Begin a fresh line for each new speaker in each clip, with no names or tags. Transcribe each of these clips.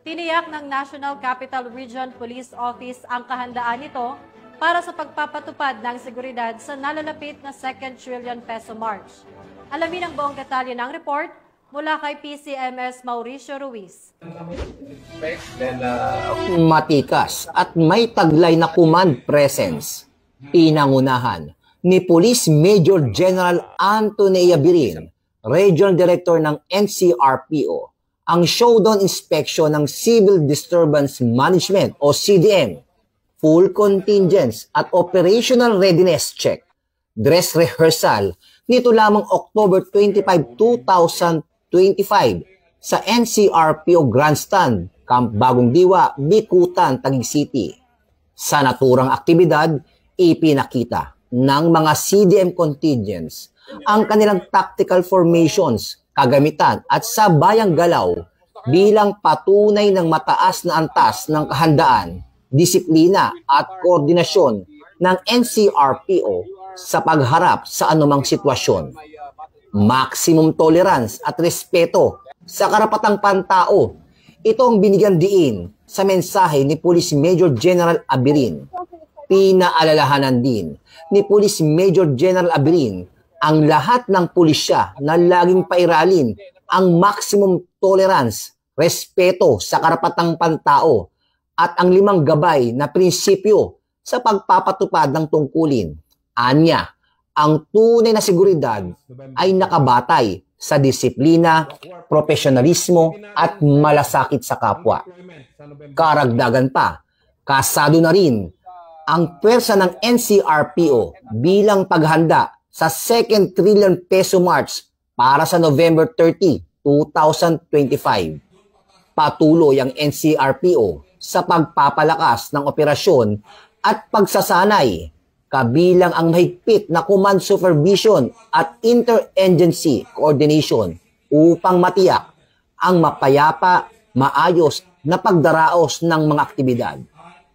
Tiniyak ng National Capital Region Police Office ang kahandaan nito para sa pagpapatupad ng seguridad sa nalalapit na 2nd trillion peso march. Alamin ang buong detalye ng report mula kay PCMS Mauricio Ruiz.
Matikas at may taglay na command presence. Pinangunahan ni Police Major General Anthony Yabirin, Regional Director ng NCRPO, ang showdown inspection ng Civil Disturbance Management o CDM, full contingents at operational readiness check, dress rehearsal nito lamang October 25, 2025 sa NCRPO Grandstand, Camp Bagong Diwa, Bikutan, Taguig City. Sa naturang aktibidad, ipinakita ng mga CDM contingents ang kanilang tactical formations, kagamitan at sabayang galaw bilang patunay ng mataas na antas ng kahandaan, disiplina at koordinasyon ng NCRPO sa pagharap sa anumang sitwasyon. Maximum tolerance at respeto sa karapatang pantao. Ito ang binigyan diin sa mensahe ni Police Major General Yabirin. Pinaalalahanan din ni Police Major General Yabirin ang lahat ng pulisya na laging pairalin ang maximum tolerance, respeto sa karapatang pantao at ang 5 gabay na prinsipyo sa pagpapatupad ng tungkulin. Anya, ang tunay na seguridad ay nakabatay sa disiplina, profesionalismo at malasakit sa kapwa. Karagdagan pa, kasado na rin ang pwersa ng NCRPO bilang paghanda sa 2nd trillion peso march para sa November 30, 2025. Patuloy ang NCRPO sa pagpapalakas ng operasyon at pagsasanay, kabilang ang mahigpit na command supervision at interagency coordination upang matiyak ang mapayapa, maayos na pagdaraos ng mga aktibidad.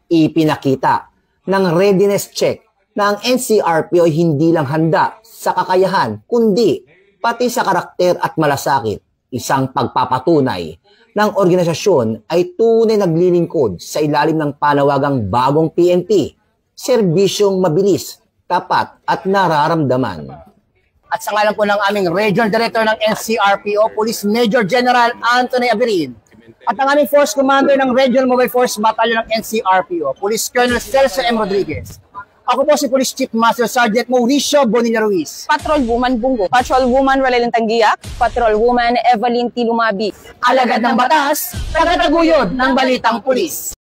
Ipinakita ng readiness check na ang NCRPO ay hindi lang handa sa kakayahan, kundi pati sa karakter at malasakit. Isang pagpapatunay ng organisasyon ay tunay naglilingkod sa ilalim ng panawagang bagong PNP, serbisyong mabilis, tapat at nararamdaman. At sa ngalan po ng aming Regional Director ng NCRPO, Police Major General Anthony Yabirin, at ang aming Force Commander ng Regional Mobile Force Battalion ng NCRPO, Police Colonel Celso M. Rodriguez. Ako po si Police Chief Master Sergeant Mauricio Bonilla Ruiz.
Patrol Woman Bungo. Patrol Woman Raleigh Tanggiak. Patrol Woman Evelyn T. Lumabi.
Alagad ng batas, tagataguyod ng balitang pulis.